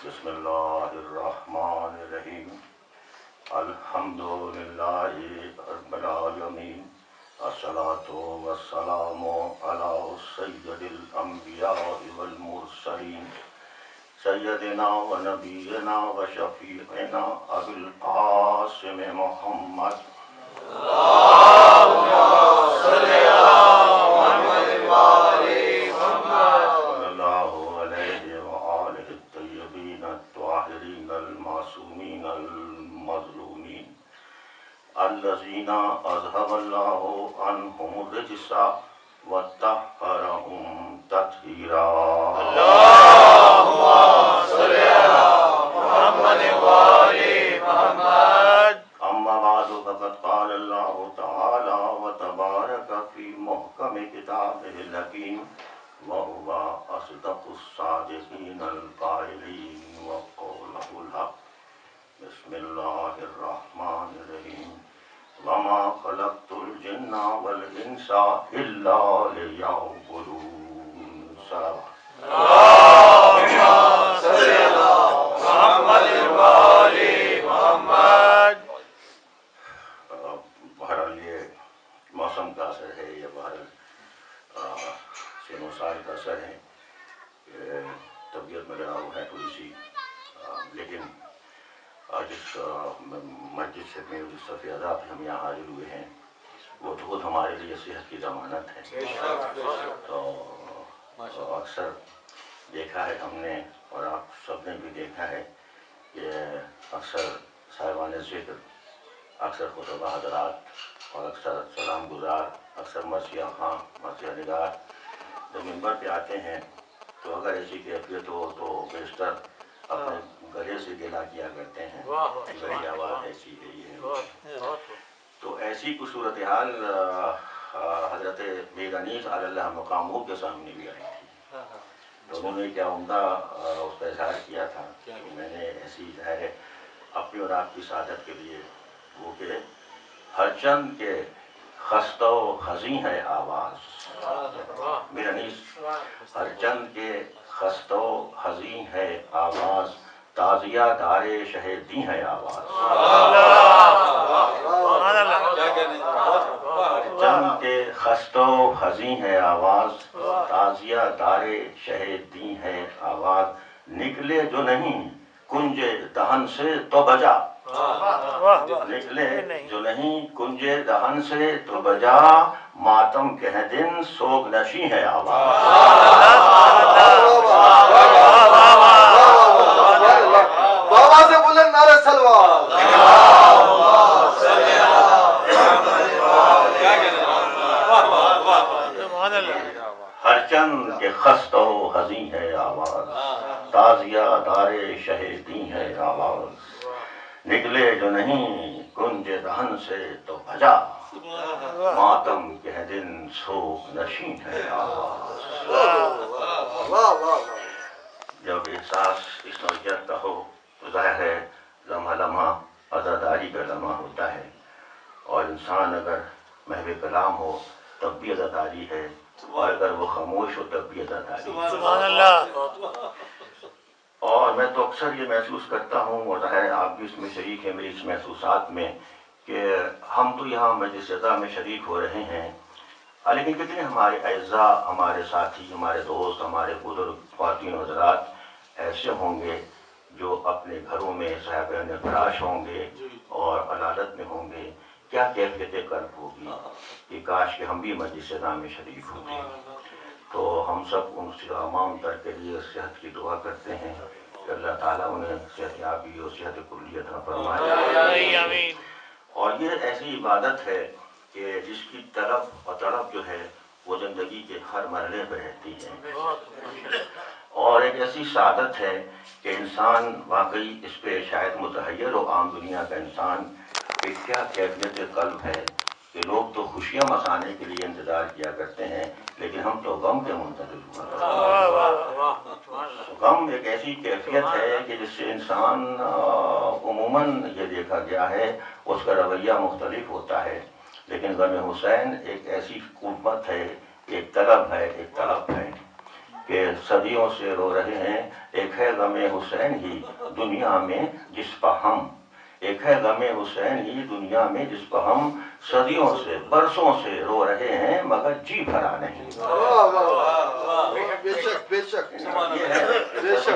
بسم اللہ الرحمن الرحیم الحمد للہ رب العالمین الصلاۃ والسلام علی سید الانبیاء والمرسلین سیدنا و نبینا و شفیعنا ابی القاسم محمد الذين أذهب الله عنهم الرجس وطهرهم تطهيرا اللهم صل على محمد وآل محمد أما بعد فقد قال الله تعالى وتبارك في محكم كتابه الحكيم وهو أصدق الصادقين القائلين وقوله الحق بسم الله الرحمن الرحيم وما خلقت الجن والإنس إلا ليعبدون اللهم صل على محمد وآل محمد. بہرحال یہ موسم کا اثر ہے، یہ بہرحال سین و سال کا اثر ہے کہ طبیعت میں لگا ہوا ہے تھوڑی سی، لیکن آج اس مسجد سے میں جس صفحہ ادا پہ ہم یہاں حاضر ہوئے ہیں وہ تو خود ہمارے لیے صحت کی ضمانت ہے. تو اکثر دیکھا ہے ہم نے اور آپ سب نے بھی دیکھا ہے کہ اکثر صاحبان ذکر، اکثر خطبہ حضرات اور اکثر سلام گزار، اکثر مرثیہ خواں، مرثیہ نگار جب منبر پہ آتے ہیں تو اگر ایسی کیفیت ہو تو بیشتر اپنے گلے سے گلا کیا کرتے ہیں، میری آواز ایسی ہے. تو ایسی کچھ صورتحال حضرت میر انیس علی اللہ مقامہ کے سامنے بھی آئی تھی. تو انہوں نے کیا عمدہ اس کا اظہار کیا تھا کہ میں نے ایسی ظاہر ہے اپنی اور آپ کی سعادت کے لیے وہ کہ ہر چند کے خستہ و حزین ہے آواز، میر انیس ہر چند کے خستہ و حزین ہے آواز، تازیہ دار شہیدی ہے آواز. چند کے خستہ و حزین ہے آواز، تازیہ دار شہیدی ہے آواز، نکلے جو نہیں کنجے دہن سے تو بجا، نکلے جو نہیں کنجے دہن سے تو بجا، ماتم کے دن سوگ نشی ہے آواز. بابا سے بلند نعرہ سلوات. ہر چند کے خستہ و حزین ہے آواز، تازیہ دار شہیدی ہے آواز، نکلے جو نہیں کنج دہن سے تو بجا، ماتم کے دن سوگ نشین ہے آواز. جب احساس اس نوعیت کا ہو تو ظاہر ہے لمحہ لمحہ عزاداری کا لمحہ ہوتا ہے، اور انسان اگر محو کلام ہو تب بھی عزاداری ہے، اور اگر وہ خاموش ہو تب بھی عزاداری ہے. سبحان اللہ. اور میں تو اکثر یہ محسوس کرتا ہوں، اور ظاہر ہے آپ بھی اس میں شریک ہیں میری اس محسوسات میں، کہ ہم تو یہاں مجلس عزا میں شریک ہو رہے ہیں، لیکن کتنے ہمارے اعزاء، ہمارے ساتھی، ہمارے دوست، ہمارے بزرگ خواتین حضرات ایسے ہوں گے جو اپنے گھروں میں صاحبان فراش ہوں گے اور علالت میں ہوں گے. کیا کیفیت قلب ہوگی کہ کاش کہ ہم بھی مجلس عزا میں شریک ہوتے. تو ہم سب ان سے تمام تر کے لیے صحت کی دعا کرتے ہیں کہ اللہ تعالیٰ انہیں صحت یابی اور صحت کلی عطا فرمائے. اور یہ ایسی عبادت ہے کہ جس کی طلب اور طلب جو ہے وہ زندگی کے ہر مرحلے پہ رہتی ہے، اور ایک ایسی سعادت ہے کہ انسان واقعی اس پہ شاید متحیر ہو عام دنیا کا انسان کہ کیا کیفیت قلب ہے کہ لوگ تو خوشیاں مسانے کے لیے انتظار کیا کرتے ہیں لیکن ہم تو غم کے منتظر ہوا. غم ایک ایسی کیفیت ہے کہ جس سے انسان عموماً یہ دیکھا گیا ہے اس کا رویہ مختلف ہوتا ہے، لیکن غم حسین ایک ایسی قوت ہے، ایک طلب ہے، ایک طلب ہے. کہ صدیوں سے رو رہے ہیں، ایک ہے غم حسین ہی دنیا میں جس پر ہم، ایک ہے غم حسین ہی دنیا میں جس پر ہم صدیوں سے برسوں سے رو رہے ہیں مگر جی بھرا نہیں۔ بے شک بے شک صدیوں سے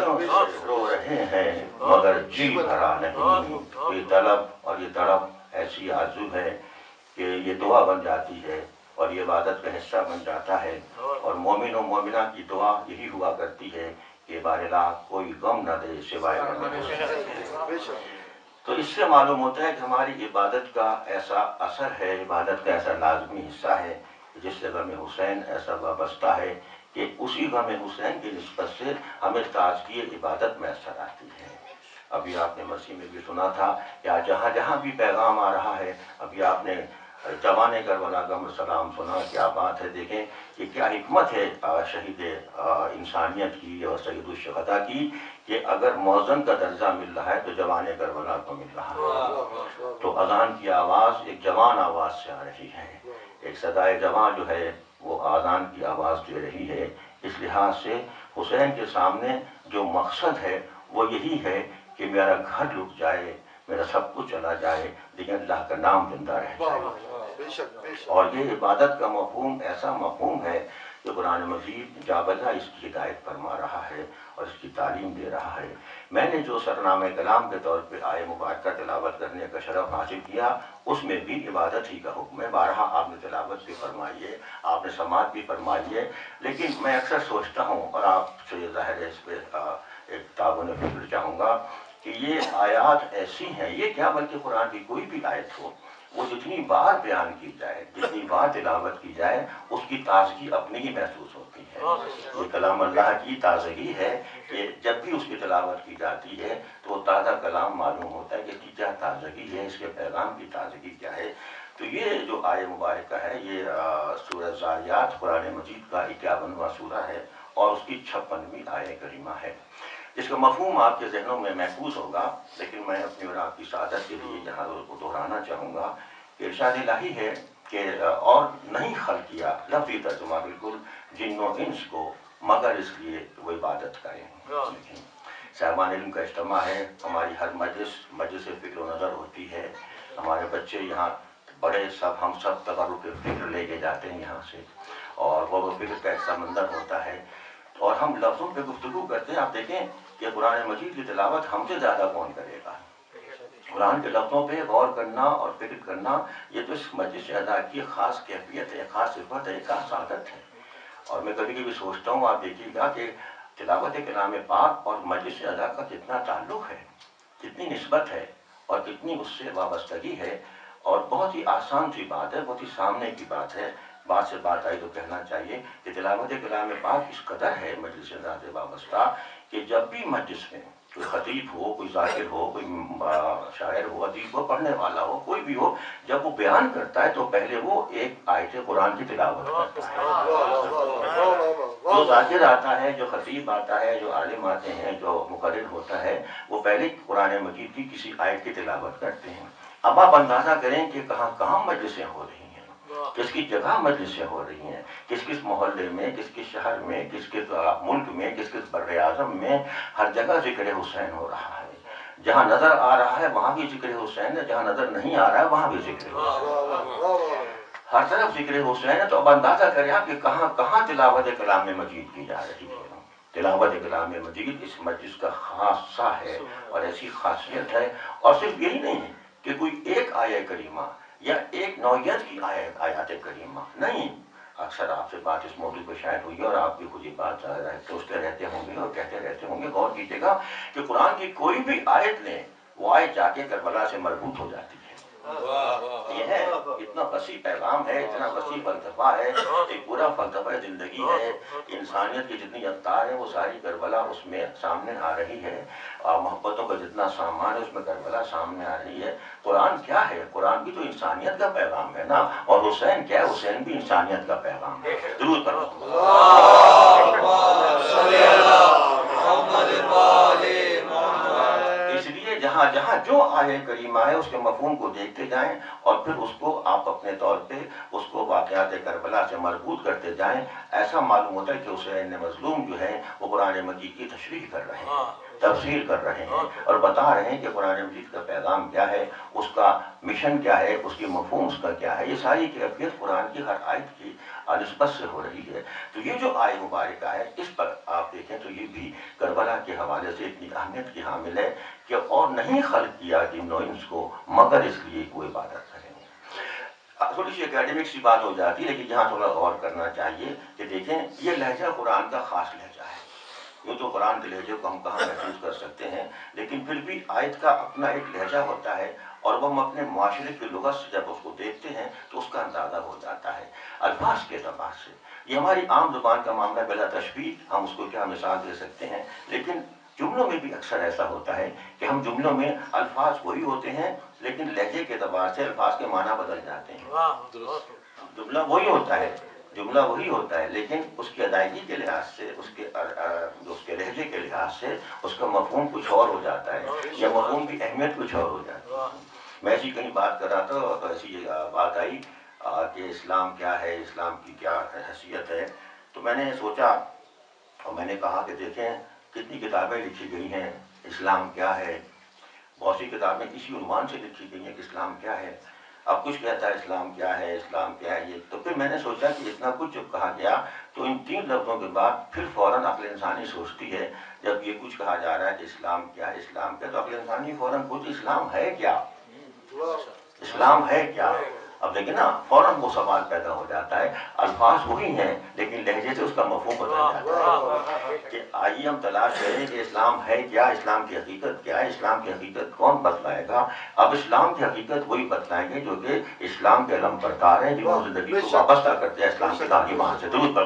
رو رہے ہیں مگر جی بھرا نہیں۔ یہ طلب اور یہ تڑپ ایسی آرزو ہے کہ یہ دعا بن جاتی ہے اور یہ عبادت کا حصہ بن جاتا ہے، اور مومن و مومنہ کی دعا یہی ہوا کرتی ہے کہ بار الہ کوئی غم نہ دے سوائے غم۔ تو اس سے معلوم ہوتا ہے کہ ہماری عبادت کا ایسا اثر ہے، عبادت کا ایسا لازمی حصہ ہے جس سے غم حسین ایسا وابستہ ہے کہ اسی غم حسین کی نسبت سے ہمیں تازگی عبادت میسر آتی ہے۔ ابھی آپ نے مسیح میں بھی سنا تھا کہ جہاں جہاں بھی پیغام آ رہا ہے، ابھی آپ نے جوان کربلا کا سلام سنا، کیا بات ہے، دیکھیں کہ کیا حکمت ہے شہید انسانیت کی اور سید الشہداء کی، کہ اگر موزن کا درجہ مل رہا ہے تو جوان کربلا کو مل رہا ہے۔ تو اذان کی آواز ایک جوان آواز سے آ رہی ہے، ایک صدائے جوان جو ہے وہ اذان کی آواز دے رہی ہے۔ اس لحاظ سے حسین کے سامنے جو مقصد ہے وہ یہی ہے کہ میرا گھر لٹ جائے، میرا سب کچھ چلا جائے، لیکن اللہ کا نام زندہ رہ جائے۔ اور یہ عبادت کا مفہوم ایسا مفہوم ہے کہ قرآن مجید جا بجا اس کی ہدایت فرما رہا ہے اور اس کی تعلیم دے رہا ہے۔ میں نے جو سرنامہ کلام کے طور پہ آئے مبارکہ تلاوت کرنے کا شرف حاصل کیا، اس میں بھی عبادت ہی کا حکم ہے۔ بارہا آپ نے تلاوت بھی فرمائی ہے، آپ نے سماعت بھی فرمائی ہے، لیکن میں اکثر سوچتا ہوں اور آپ سے یہ ظاہر ہے اس پہ ایک تعاون فکر چاہوں گا کہ یہ آیات ایسی ہیں، یہ کیا بلکہ قرآن کی کوئی بھی آیت ہو، وہ جتنی بار بیان کی جائے، جتنی بار تلاوت کی جائے، اس کی تازگی اپنی ہی محسوس ہوتی ہے۔ یہ کلام اللہ کی تازگی ہے کہ جب بھی اس کی تلاوت کی جاتی ہے تو وہ تازہ کلام معلوم ہوتا ہے کہ اس کی کیا تازگی ہے، اس کے پیغام کی تازگی کیا ہے۔ تو یہ جو آیہ مبارکہ ہے یہ سورہ زاریات قرآن مجید کا 51واں سورہ ہے اور اس کی 56ویں آیہ کریمہ ہے، جس کا مفہوم آپ کے ذہنوں میں محفوظ ہوگا، لیکن میں اپنی اور آپ کی سعادت کے لیے یہاں کو دہرانا چاہوں گا کہ ارشاد الہی ہے کہ اور نہیں خلق کیا، لفظی ترجمہ بالکل، جن و انس کو مگر اس لیے وہ عبادت کریں۔ صاحبان علم کا اجتماع ہے، ہماری ہر مجلس فکر و نظر ہوتی ہے، ہمارے بچے یہاں بڑے سب ہم سب تبرک فکر لے کے جاتے ہیں یہاں سے، اور وہ فکر کا ایک سمندر ہوتا ہے اور ہم لفظوں پہ گفتگو کرتے ہیں۔ آپ دیکھیں کہ قرآن مجید کی تلاوت ہم سے زیادہ کون کرے گا؟ قرآن کے لفظوں پہ غور کرنا اور فکر کرنا یہ تو اس مجلس ادا کی خاص کیفیت ہے، خاص صفت ہے، خاص عادت ہے۔ اور میں کبھی کبھی سوچتا ہوں، آپ دیکھیے گا کہ تلاوت کلام پاک اور مجلس ادا کا کتنا تعلق ہے، کتنی نسبت ہے اور کتنی اس سے وابستگی ہے، اور بہت ہی آسان سی بات ہے، بہت ہی سامنے کی بات ہے۔ بات سے بات آئی تو کہنا چاہیے کہ تلاوت کلام پاک اس قدر ہے مجلس ادا سے وابستہ کہ جب بھی مجلس میں کوئی خطیب ہو، کوئی ذاکر ہو، کوئی شاعر ہو، ادیب ہو، پڑھنے والا ہو، کوئی بھی ہو، جب وہ بیان کرتا ہے تو پہلے وہ ایک آیت قرآن کی تلاوت کرتا ہے۔ جو ذاکر آتا ہے، جو خطیب آتا ہے، جو عالم آتے ہیں، جو مقرر ہوتا ہے، وہ پہلے قرآن مجید کی کسی آیت کی تلاوت کرتے ہیں۔ اب آپ اندازہ کریں کہ کہاں کہاں مجلسیں ہو رہی ہیں، کس کی جگہ مجلسیں ہو رہی ہیں، کس کس محلے میں، کس کس شہر میں، کس کس ملک میں، کس کس بر اعظم میں، ہر جگہ ذکر حسین ہو رہا ہے۔ جہاں نظر آ رہا ہے وہاں بھی ذکر حسین ہے، جہاں نظر نہیں آ رہا ہے وہاں بھی ذکر حسین، ہر طرف ذکر حسین ہے۔ تو اب اندازہ کریں آپ کہ کہاں کہاں تلاوت کلام مجید کی جا رہی ہے۔ تلاوت کلام مجید اس مجلس کا خاصہ ہے اور ایسی خاصیت ہے، اور صرف یہی نہیں ہے کہ کوئی ایک آیہ کریمہ یا ایک نوعیت کی آیات کریمہ نہیں، اکثر آپ سے بات اس موضوع پہ شاید ہوئی اور آپ بھی خود یہ بات سوچتے رہتے ہوں گے اور کہتے رہتے ہوں گے۔ غور کیجیے گا کہ قرآن کی کوئی بھی آیت نے وہ آیت جا کے کربلا سے مربوط ہو جاتی ہے۔ یہ ہے، اتنا وسیع پیغام ہے، اتنا وسیع فلسفہ ہے، ایک پورا فلسفہ زندگی ہے، انسانیت کی جتنی اقدار ہیں وہ ساری کربلا اس میں سامنے آ رہی ہے، اور محبتوں کا جتنا سامان ہے اس میں کربلا سامنے آ رہی ہے۔ قرآن کیا ہے؟ قرآن بھی تو انسانیت کا پیغام ہے نا، اور حسین کیا ہے؟ حسین بھی انسانیت کا پیغام ہے۔ ضرور اس لیے جہاں جہاں جہاں جو آیہ کریمہ ہے اس کے مفہوم کو دیکھتے جائیں اور پھر اس کو آپ اپنے طور پہ اس کو واقعات کربلا سے مربوط کرتے جائیں. ایسا معلوم ہوتا ہے کہ حسین مظلوم جو ہے وہ قرآن مجید کی تشریح کر رہے ہیں, تفسیر کر رہے ہیں اور بتا رہے ہیں کہ قرآن مجید کا پیغام کیا ہے, اس کا مشن کیا ہے, اس کی مفہوم اس کا کیا ہے. یہ ساری کیفیت قرآن کی ہر آیت کی نسبت سے ہو رہی ہے. تو یہ جو آیت مبارکہ ہے اس پر آپ دیکھیں تو یہ بھی کربلا کے حوالے سے اتنی اہمیت کی حامل ہے کہ اور نہیں خلق کیا جن و انس کو مگر اس لیے کہ وہ عبادت کریں. تھوڑی سی اکیڈمک سی بات ہو جاتی ہے لیکن یہاں تھوڑا غور کرنا چاہیے کہ دیکھیں یہ لہجہ قرآن کا خاص لہجہ ہے. یہ تو قرآن کے لہجے کو ہم کہاں محسوس کر سکتے ہیں, لیکن پھر بھی آیت کا اپنا ایک لہجہ ہوتا ہے اور وہ ہم اپنے معاشرے کی لغت سے جب اس کو دیکھتے ہیں تو اس کا اندازہ ہو جاتا ہے الفاظ کے اعتبار سے. یہ ہماری عام زبان کا معاملہ بلا تشبیہ, ہم اس کو کیا مثال دے سکتے ہیں, لیکن جملوں میں بھی اکثر ایسا ہوتا ہے کہ ہم جملوں میں الفاظ وہی ہوتے ہیں لیکن لہجے کے اعتبار سے الفاظ کے معنی بدل جاتے ہیں. جملہ وہی ہوتا ہے, جملہ وہی ہوتا ہے لیکن اس کی ادائیگی کے لحاظ سے, اس کے لہجے کے لحاظ سے اس کا مفہوم کچھ اور ہو جاتا ہے یا مفہوم کی اہمیت کچھ اور ہو جاتی ہے. میں ایسی کہیں بات کر رہا تھا تو ایسی بات آئی کہ اسلام کیا ہے, اسلام کی کیا حیثیت ہے. تو میں نے سوچا اور میں نے کہا کہ دیکھیں کتنی کتابیں لکھی گئی ہیں اسلام کیا ہے. بہت سی کتابیں اسی عنوان سے لکھی گئی ہیں کہ اسلام کیا ہے. اب کچھ کہتا ہے اسلام کیا ہے, اسلام کیا ہے یہ. تو پھر میں نے سوچا کہ اتنا کچھ جب کہا گیا تو ان 3 لفظوں کے بعد پھر فوراً عقل انسانی سوچتی ہے جب یہ کچھ کہا جا رہا ہے کہ اسلام کیا ہے, اسلام کیا, تو عقل انسانی فوراً پوچھ اسلام ہے کیا, اسلام ہے کیا. اب دیکھیں نا فوراً وہ سوال پیدا ہو جاتا ہے. الفاظ وہی ہیں لیکن لہجے سے اس کا مفہوم بدل جاتا ہے کہ آئیے ہم تلاش کریں کہ اسلام ہے کیا, اسلام کی حقیقت کیا ہے, اسلام کی حقیقت کون بتلائے گا. اب اسلام کی حقیقت وہی بتلائیں گے جو کہ اسلام کے علم پرکار ہیں, جو زندگی کو وابستہ کرتے ہیں اسلام کے تعلیمات سے. درود پر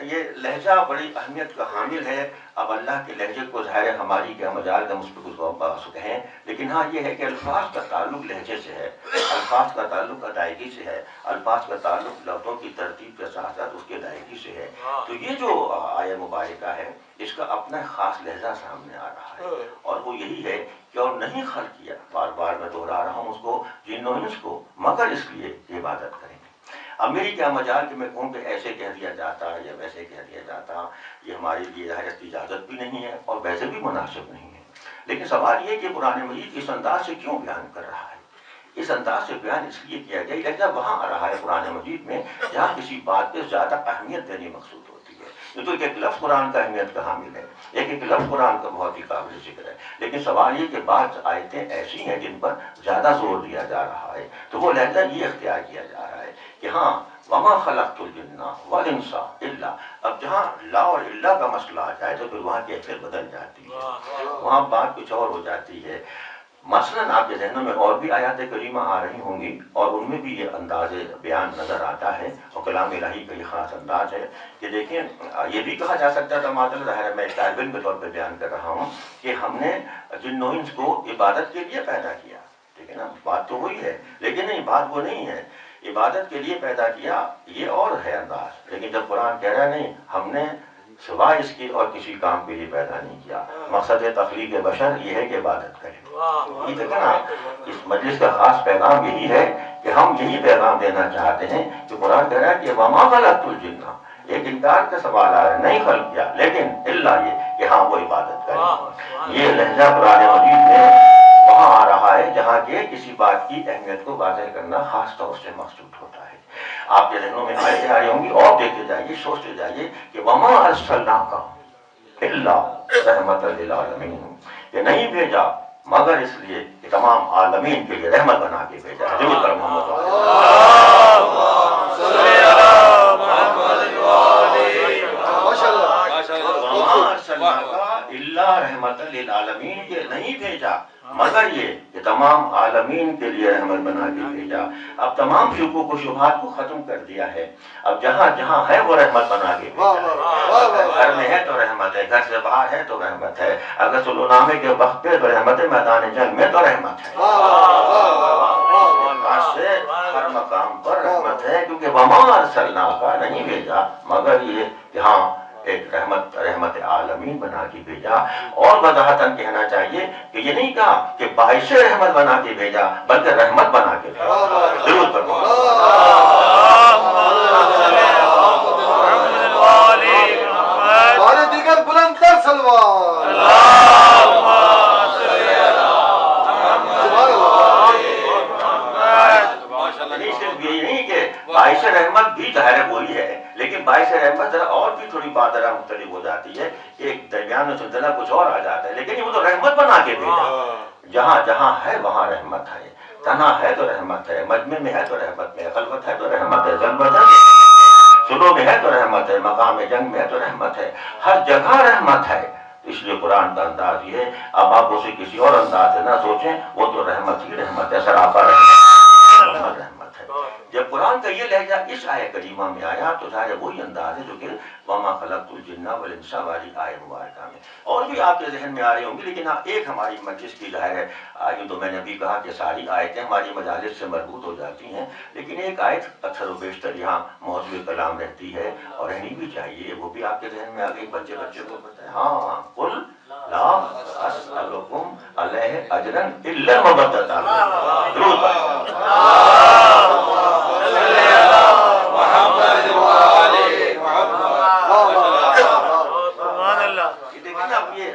یہ لہجہ بڑی اہمیت کا حامل ہے. اب اللہ کے لہجے کو ظاہر ہماری کیا مجال ہم اس پہ کچھ کہیں, لیکن ہاں یہ ہے کہ الفاظ کا تعلق لہجے سے ہے, الفاظ کا تعلق ادائیگی سے ہے, الفاظ کا تعلق لفظوں کی ترتیب کے ساتھ ساتھ اس کی ادائیگی سے ہے. تو یہ جو آیہ مبارکہ ہے اس کا اپنا خاص لہجہ سامنے آ رہا ہے اور وہ یہی ہے کہ اور نہیں خلق کیا, بار بار میں دوہرا رہا ہوں اس کو, جن و انس کو مگر اس لیے عبادت کریں. اب میری کیا مجال کہ میں کہوں کہ ایسے کہہ دیا جاتا یا ویسے کہہ دیا جاتا, یہ ہمارے لیے ظاہر اجازت بھی نہیں ہے اور ویسے بھی مناسب نہیں ہے. لیکن سوال یہ کہ قرآن مجید اس انداز سے کیوں بیان کر رہا ہے. اس انداز سے بیان اس لیے کیا گیا لہجہ وہاں آ رہا ہے قرآن مجید میں جہاں کسی بات پہ زیادہ اہمیت دینی مقصود ہوتی ہے. یہ تو ایک لفظ قرآن کا اہمیت کا حامل ہے, ایک لفظ قرآن کا بہت ہی قابل ذکر ہے, لیکن سوال یہ کہ بعض آیتیں ایسی ہیں جن پر زیادہ زور دیا جا رہا ہے تو وہ لہجہ یہ اختیار کیا جا رہا ہے کہ ہاں وما خلقت الجن والانس الا. اب جہاں لا اور الا کا مسئلہ آ جائے تو پھر وہاں کی کیفیت بدل جاتی ہے, وہاں بات کچھ اور ہو جاتی ہے. مثلاً آپ کے ذہنوں میں اور بھی آیات کریمہ آ رہی ہوں گی اور ان میں بھی یہ انداز بیان نظر آتا ہے اور کلام الہی کا یہ خاص انداز ہے کہ دیکھیں یہ بھی کہا جا سکتا تھا, معذرت ظاہر ہے میں ایک طالب علم کے طور پہ بیان کر رہا ہوں کہ ہم نے جن و انس کو عبادت کے لیے پیدا کیا. ٹھیک ہے نا, بات تو وہی ہے لیکن نہیں, بات وہ نہیں ہے. عبادت کے لیے پیدا کیا یہ اور ہے انداز, لیکن جب قرآن کہہ رہا نہیں ہم نے سوائے اس کی اور کسی کام کے لیے پیدا نہیں کیا, مقصد تخلیق بشر یہ ہے کہ عبادت کریں. یہ دیکھیں نا اس مجلس کا خاص پیغام یہی ہے کہ ہم یہی پیغام دینا چاہتے ہیں کہ قرآن کہہ رہا ہے کہ وما خلقت الجن, ایک انکار کا سوال آ رہا ہے, نہیں خلق کیا لیکن الا یہ کہ ہاں وہ عبادت کریں. یہ لہجہ قرآن مجید میں وہاں آ رہا ہے جہاں کہ کسی بات کی اہمیت کو واضح کرنا خاص طور سے مقصود ہوتا ہے. آپ کے ذہنوں میں آیتیں آ رہی ہوں گی اور دیکھتے جائیے, سوچتے جائیے کہ وما ارسلناک الا رحمۃ للعالمین, کہ نہیں بھیجا مگر اس لیے کہ تمام عالمین کے لیے رحمت بنا کے بھیجا ہے. ضرور کر محمد اللہ رحمت للعالمین, یہ نہیں بھیجا مگر یہ کہ تمام عالمین کے لیے رحمت بنا کے بھیجا. اب تمام شکوک و شبہات کو ختم کر دیا ہے. اب جہاں جہاں ہے وہ رحمت بنا کے بھیجا ہے. گھر میں ہے تو رحمت ہے, گھر سے باہر ہے تو رحمت ہے, اگر سلونامے کے وقت پہ تو رحمت ہے, میدان جنگ میں تو رحمت ہے. لحاظ سے ہر مقام پر رحمت ہے، کیونکہ وما ارسلناک نہیں بھیجا مگر یہ کہ ہاں ایک رحمت عالمین بنا کے بھیجا۔ اور وضاحتاً کہنا چاہیے کہ یہ نہیں کہا کہ باعث رحمت بنا کے بھیجا بلکہ رحمت بنا کے بھیجا۔ ضرور کرو دیگر بلند تر سلوات۔ یہی نہیں کہ باعث رحمت بھی ظاہر وہی ہے، لیکن باعث رحمت ذرا اور بھی تھوڑی بات ذرا مختلف ہو جاتی ہے کہ ایک درمیان میں سلسلہ کچھ اور آ جاتا ہے، لیکن وہ تو رحمت بنا کے بھیجا۔ جہاں جہاں ہے وہاں رحمت ہے، تنہا ہے تو رحمت ہے، مجمع میں ہے تو رحمت ہے، خلوت ہے تو رحمت ہے، ضلمت ہے سلو میں ہے تو رحمت ہے، مقام جنگ میں ہے تو رحمت ہے، ہر جگہ رحمت ہے۔ اس لیے قرآن کا انداز یہ ہے، اب آپ اسے کسی اور انداز سے نہ سوچیں، وہ تو رحمت ہی رحمت ہے، سراپا رحمت ہے۔ جب قرآن کا یہ لہجہ اس آیت کریمہ میں آیا تو ظاہر وہی انداز ہے جو کہ وما خلقت الجن والانس والی آیت مبارکہ میں اور بھی آپ کے ذہن میں آ رہی ہوں گی، لیکن ایک ہماری مجلس کی ظاہر ہے، یوں تو میں نے بھی کہا کہ ساری آیتیں ہماری مجالس سے مربوط ہو جاتی ہیں، لیکن ایک آیت اکثر و بیشتر یہاں موضوع کلام رہتی ہے اور رہنی بھی چاہیے، وہ بھی آپ کے ذہن میں آ گئی، بچے کو پتہ ہے، ہاں قل لا اسألکم علیہ اجرا الا المودۃ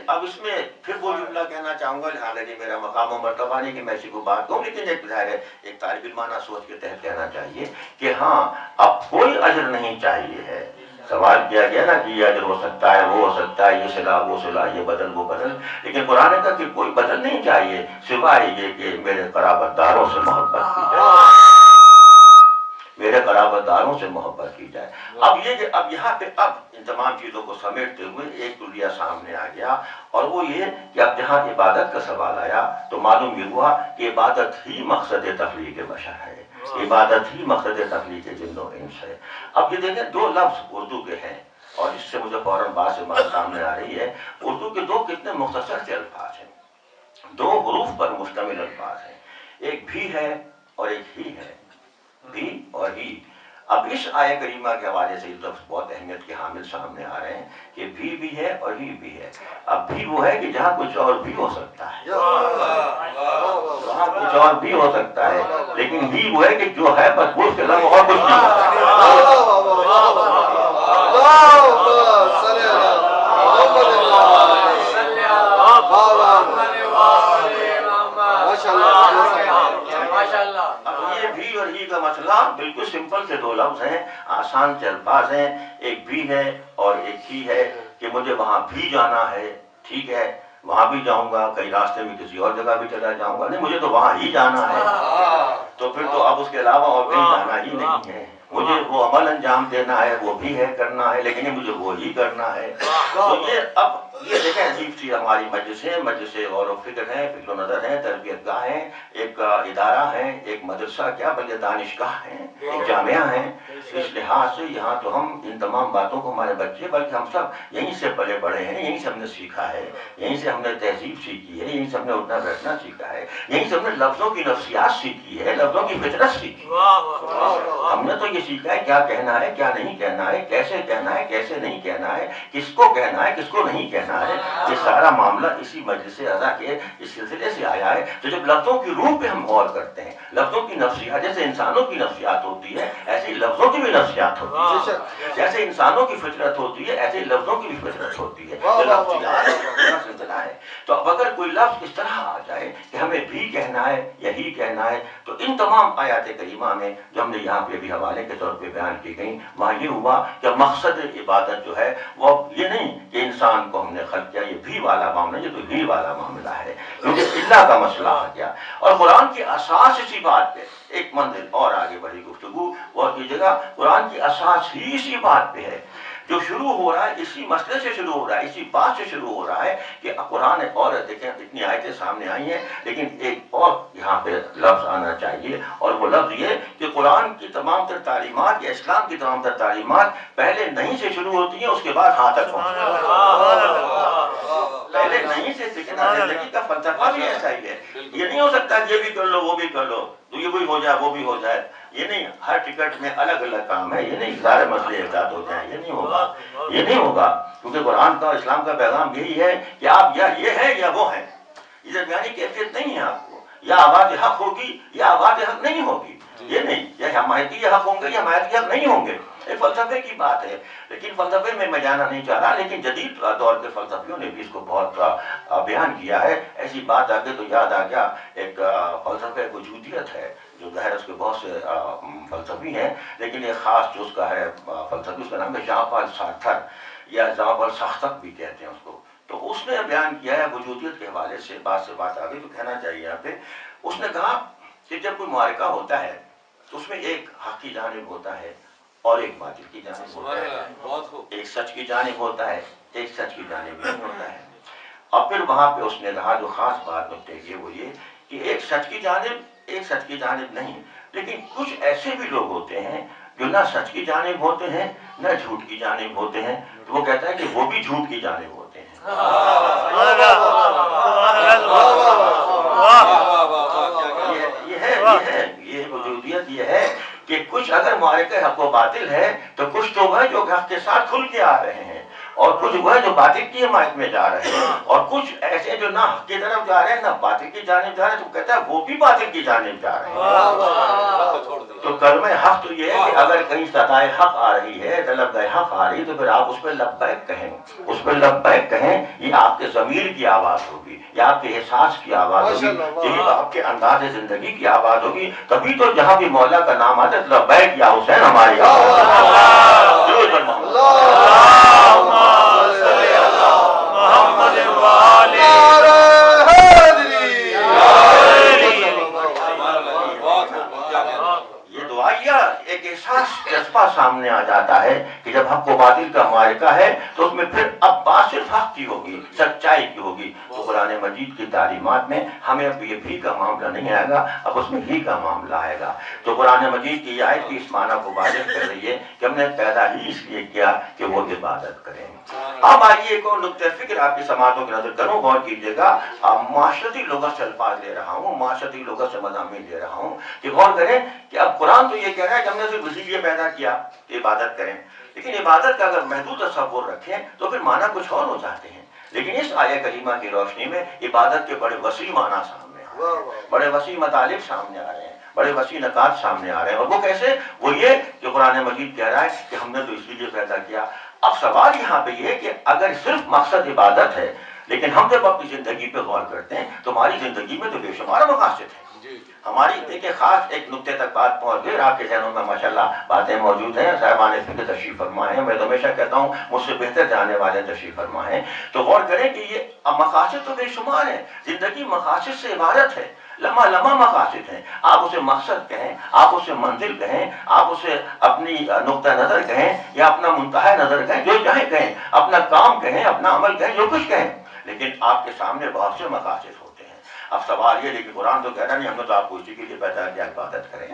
اب اس میں پھر وہ جملہ کہنا چاہوں گا، حالانکہ میرا مقام و مرتبہ نہیں کہ میں اسی کو بات کہوں، لیکن ایک ظاہر ہے ایک طالب علمانہ سوچ کے تحت کہنا چاہیے کہ ہاں اب کوئی اجر نہیں چاہیے ہے۔ سوال کیا گیا نا کہ یہ اجر ہو سکتا ہے، وہ ہو سکتا ہے، یہ صلاح وہ صلاح، یہ بدل وہ بدل، لیکن قرآن کا کہ کوئی بدل نہیں چاہیے سوائے یہ کہ میرے قرابت داروں سے محبت کی جائے، میرے قرابت داروں سے محبت کی جائے۔ اب یہ کہ اب یہاں پہ اب ان تمام چیزوں کو سمیٹتے ہوئے ایک کلیہ سامنے آ گیا، اور وہ یہ کہ اب جہاں عبادت کا سوال آیا تو معلوم یہ ہوا کہ عبادت ہی مقصد تخلیق بشر ہے، عبادت ہی مقصد تخلیق جن و انس ہے۔ اب یہ دیکھیں دو لفظ اردو کے ہیں، اور اس سے مجھے فوراً بات سے بات سامنے آ رہی ہے، اردو کے دو کتنے مختصر سے الفاظ ہیں، دو حروف پر مشتمل الفاظ ہیں، ایک بھی ہے اور ایک ہی ہے، بھی اور ہی۔ اب اس آیہ کریمہ کے حوالے سے یہ لفظ بہت اہمیت کے حامل سامنے آ رہے ہیں کہ بھی ہے اور ہی بھی ہے۔ اب بھی وہ ہے کہ جہاں کچھ اور بھی ہو سکتا ہے، وہاں کچھ اور بھی ہو سکتا ہے، لیکن بھی وہ ہے کہ جو ہے بس وہ اس کے علاوہ اور کچھ نہیں یہ بھی اور ہی کا مسئلہ بالکل سمپل سے دو لفظ ہیں، آسان سے الفاظ ہیں، ایک بھی ہے اور ایک ہی ہے کہ مجھے وہاں بھی جانا ہے، ٹھیک ہے وہاں بھی جاؤں گا، کئی راستے میں کسی اور جگہ بھی چلا جاؤں گا، نہیں مجھے تو وہاں ہی جانا ہے، تو پھر تو اب اس کے علاوہ اور کہیں جانا ہی نہیں ہے، مجھے وہ عمل انجام دینا ہے، وہ بھی ہے کرنا ہے، لیکن مجھے وہی کرنا ہے۔ تو یہ اب یہ دیکھیں عجیب سی ہماری مجلس غور و فکر ہے، فکر و نظر ہے، تربیت گاہ ہے، ایک ادارہ ہے، ایک مدرسہ کیا بلکہ دانشگاہ ہے، ایک جامعہ ہے۔ اس لحاظ سے یہاں تو ہم ان تمام باتوں کو ہمارے بچے بلکہ ہم سب یہیں سے پلے بڑھے ہیں، یہیں سے ہم نے سیکھا ہے، یہیں سے ہم نے تہذیب سیکھی ہے، یہیں سے ہم نے اٹھنا بیٹھنا سیکھا ہے، یہیں سے ہم نے لفظوں کی نفسیات سیکھی ہے، لفظوں کی فطرت سیکھی ہے۔ ہم نے تو یہ سیکھا ہے کیا کہنا ہے کیا نہیں کہنا ہے، کیسے کہنا ہے کیسے نہیں کہنا ہے، کس کو کہنا ہے کس کو نہیں کہنا ہے، یہ سارا معاملہ اسی مجلس اعضا کے اس سلسلے سے آیا ہے۔ تو جب لفظوں کی روح پہ ہم غور کرتے ہیں، لفظوں کی نفسیات جیسے انسانوں کی نفسیات ہوتی ہے ایسے ہی لفظوں کی بھی نفسیات ہوتی ہے، جیسے انسانوں کی فطرت ہوتی ہے ایسے ہی لفظوں کی بھی فطرت ہوتی ہے، یہ لفظیات کا سلسلہ ہے۔ تو اب اگر کوئی لفظ اس طرح آ جائے کہ ہمیں بھی کہنا ہے یہی کہنا ہے، تو ان تمام آیات کریمہ میں جو ہم نے یہاں پہ بھی حوالے کے طور پہ بیان کی گئی، وہاں یہ ہوا کہ مقصد عبادت جو ہے وہ یہ نہیں کہ انسان کو ہم نے خلق کیا، یہ بھی والا معاملہ، یہ تو بھی والا معاملہ ہے، کیونکہ اللہ کا مسئلہ آ گیا۔ اور قرآن کی اساس اسی بات پہ، ایک منزل اور آگے بڑھی گفتگو اور کی جگہ قرآن کی اساس ہی اسی بات پہ ہے جو شروع ہو رہا ہے اسی مسئلے سے شروع ہو رہا ہے، اسی بات سے شروع ہو رہا ہے کہ قرآن اور دیکھیں اتنی آیتیں سامنے آئی ہیں، لیکن ایک اور یہاں پہ لفظ آنا چاہیے، اور وہ لفظ یہ کہ قرآن کی تمام تر تعلیمات یا اسلام کی تمام تر تعلیمات پہلے نہیں سے شروع ہوتی ہیں، اس کے بعد ہاں تک پہنچتی ہیں۔ پہلے نہیں سے سیکھنا، زندگی کا فلسفہ بھی ایسا ہی ہے۔ یہ نہیں ہو سکتا یہ بھی کر لو وہ بھی کر لو، تو یہ بھی ہو جائے وہ بھی ہو جائے، یہ نہیں، ہر ٹکٹ میں الگ الگ کام ہے، یہ نہیں سارے مسئلے ایک ساتھ ہو جائیں، یہ نہیں ہوگا، یہ نہیں ہوگا، کیونکہ قرآن کا اسلام کا پیغام یہی ہے کہ آپ یا یہ ہے یا وہ ہے، یہ درمیانی کیفیت نہیں ہے، آپ کو یا آواز حق ہوگی یا آواز حق نہیں ہوگی، یہ نہیں، یا حمایتی حق ہوں گے یا حمایتی حق نہیں ہوں گے، ایک فلسفے کی بات ہے، لیکن فلسفے میں جانا نہیں چاہ رہا، لیکن جدید دور کے فلسفیوں نے بھی اس کو بہت بیان کیا ہے۔ ایسی بات آگے تو یاد آ گیا، ایک فلسفہ وجودیت ہے، جو ظاہر اس کے بہت سے فلسفی ہیں، لیکن ایک خاص جو اس کا ہے فلسفی، اس کا نام ہے ژان پال سارتر یا ژان پال سارتر بھی کہتے ہیں اس کو، تو اس نے بیان کیا ہے وجودیت کے حوالے سے بات آ گئی تو کہنا چاہیے یہاں پہ، اس نے کہا کہ جب کوئی معرکہ ہوتا ہے تو اس میں ایک حق کی جانب ہوتا ہے اور ایک باطل کی جانب ہوتا ہے، ایک سچ کی جانب ہوتا ہے، ایک سچ کی جانب نہیں ہوتا ہے، اور پھر وہاں پہ اس نے کہا جو خاص بات نکتے یہ وہ یہ کہ ایک سچ کی جانب نہیں، لیکن کچھ ایسے بھی لوگ ہوتے ہیں جو نہ سچ کی جانب ہوتے ہیں نہ جھوٹ کی جانب ہوتے ہیں، تو وہ کہتا ہے کہ وہ بھی جھوٹ کی جانب ہوتے ہیں۔ یہ وجودیت یہ ہے کہ کچھ اگر معرکہ حق و باطل ہے تو کچھ تو وہ جو حق کے ساتھ کھل کے آ رہے ہیں، اور کچھ وہ جو باطل کی حمایت میں جا رہے ہیں، اور کچھ ایسے جو نہ حق کی طرف جا رہے ہیں نہ باطل کی جانب جا رہے ہیں، تو کہتا ہے وہ بھی باطل کی جانب جا رہے ہیں۔ تو کلمہ حق تو یہ ہے کہ اگر کہیں صدائے حق آ رہی ہے، لبیک حق آ رہی ہے، تو پھر آپ اس پہ لبیک کہیں، اس پہ لبیک کہیں، یہ آپ کے ضمیر کی آواز ہوگی، یا آپ کے احساس کی آواز ہوگی، یہ آپ کے انداز زندگی کی آواز ہوگی، تبھی تو جہاں بھی مولا کا نام آتا ہے لبیک یا حسین ہماری آواز ایک احساس جذبہ سامنے آ جاتا ہے کہ جب حق و باطل کا معرکہ ہے تو اس میں پھر اب بات صرف حق کی ہوگی، سچائی کی ہوگی، تو قرآن مجید کی تعلیمات میں ہمیں اب یہ بھی کا معاملہ نہیں آئے گا، اب اس میں ہی کا معاملہ آئے گا۔ تو قرآن مجید کی آیت کی اس معنی کو واضح کر رہی ہے کہ ہم نے پیدا ہی اس لیے کیا کہ وہ عبادت کریں۔ اب آئیے ایک اور نقطۂ فکر آپ کی سماعتوں کی نظر کروں، غور کیجیے گا، معاشرتی لغت سے الفاظ لے رہا ہوں، معاشرتی لغت سے مضامین لے رہا ہوں، کہ غور کریں کہ اب قرآن تو یہ کہہ رہا ہے کہ ہم نے صرف اسی لیے پیدا کیا کہ عبادت کریں، لیکن عبادت کا اگر محدود تصور رکھیں تو پھر معنی کچھ اور ہو جاتے ہیں، لیکن اس آیہ کریمہ کی روشنی میں عبادت کے بڑے وسیع معنی سامنے آ رہے ہیں، بڑے وسیع مطالب سامنے آ رہے ہیں، بڑے وسیع نکات سامنے آ رہے ہیں، اور وہ کیسے؟ وہ یہ کہ قرآن مجید کہہ رہا ہے کہ ہم نے تو اس لیے پیدا کیا۔ اب سوال یہاں پہ یہ ہے کہ اگر صرف مقصد عبادت ہے، لیکن ہم جب اپنی زندگی پہ غور کرتے ہیں تو ہماری زندگی میں تو بے شمار مقاصد ہیں، ہماری دیکھیں خاص ایک نقطے تک بات پہنچ گئی، آپ کے ذہنوں میں ماشاءاللہ باتیں موجود ہیں، صاحبان فکر تشریف فرما ہیں، میں تو ہمیشہ کہتا ہوں مجھ سے بہتر جانے والے تشریف فرما ہیں، تو غور کریں کہ یہ مقاصد تو بے شمار ہیں، زندگی مقاصد سے عبارت ہے، لمحہ لمحہ مقاصد ہیں، آپ اسے مقصد کہیں، آپ اسے منزل کہیں، آپ اسے اپنی نقطہ نظر کہیں یا اپنا منتہا نظر کہیں، جو چاہیں کہیں، اپنا کام کہیں، اپنا عمل کہیں، جو کچھ کہیں، لیکن آپ کے سامنے بہت سے مقاصد ہوتے ہیں۔ اب سوال یہ ہے کہ قرآن تو کہہ رہا نہیں ہم نے تو آپ کو اسی کے لیے پیدا کیا عبادت کریں،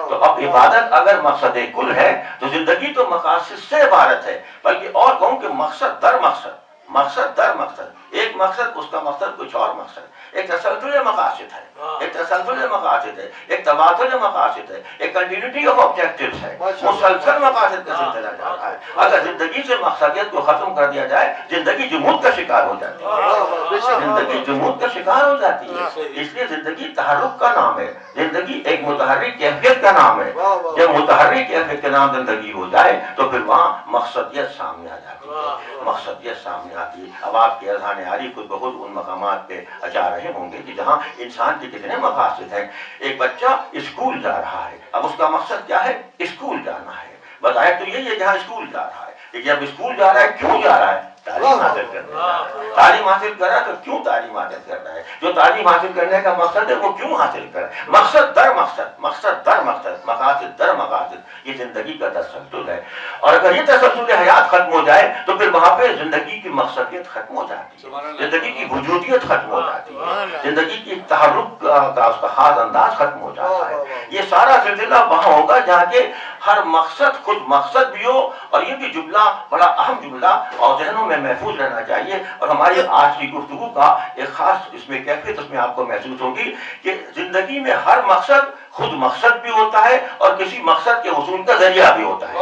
تو اب عبادت اگر مقصد کل ہے تو زندگی تو مقاصد سے عبارت ہے، بلکہ اور کہوں کہ مقصد در مقصد، مقصد در مقصد، ایک مقصد اس کا مقصد کچھ اور مقصد، ایک تسلسل مقاصد ہے، ایک تسلسل مقاصد ہے، ایک تبادل مقاصد ہے، ایک کنٹینیوٹی آف آبجیکٹیوز ہے، مسلسل مقاصد کا سلسلہ جا رہا ہے۔ اگر زندگی سے مقصدیت کو ختم کر دیا جائے زندگی جمود کا شکار ہو جاتی ہے، زندگی جمود کا شکار ہو جاتی ہے، اس لیے زندگی تحرک کا نام ہے، زندگی ایک متحرک کیفیت کا نام ہے، جب متحرک کیفیت کے نام زندگی ہو جائے تو پھر وہاں مقصدیت سامنے آ جاتی ہے، مقصدیت سامنے آتی ہے۔ اب آپ کے اذہان عاری خود بخود ان مقامات پہ جا رہے ہوں گے کہ جہاں انسان کے کتنے مقاصد ہیں۔ ایک بچہ اسکول جا رہا ہے، اب اس کا مقصد کیا ہے؟ اسکول جانا ہے، بظاہر تو یہی ہے جہاں اسکول جا رہا ہے، لیکن اب اسکول جا رہا ہے کیوں جا رہا ہے؟ تعلیم حاصل کرنے جا رہا ہے. تعلیم حاصل کر رہا ہے تو کیوں تعلیم حاصل کر رہا ہے؟ جو تعلیم حاصل کرنے کا مقصد ہے وہ کیوں حاصل کر رہا ہے؟ مقصد در مقصد، مقصد در مقصد، مقاصد در مقاصد، یہ زندگی کا تسلسل ہے. اور اگر یہ تسلسل حیات ختم ہو جائے تو پھر وہاں پہ زندگی کی مقصدیت ختم ہو جاتی ہے، زندگی کی وجودیت ختم ہو جاتی ہے، زندگی کی تحرک کا اس کا خاص انداز ختم ہو جاتا ہے. یہ سارا سلسلہ وہاں ہوگا جہاں کے ہر مقصد خود مقصد بھی ہو. اور یہ بھی جملہ بڑا اہم جملہ اور ذہنوں میں محفوظ رہنا چاہیے. اور ہماری آج کی گفتگو کا ایک خاص اس میں کیفیت اس میں آپ کو محسوس ہوگی کہ زندگی میں ہر مقصد خود مقصد بھی ہوتا ہے اور کسی مقصد کے حصول کا ذریعہ بھی ہوتا ہے.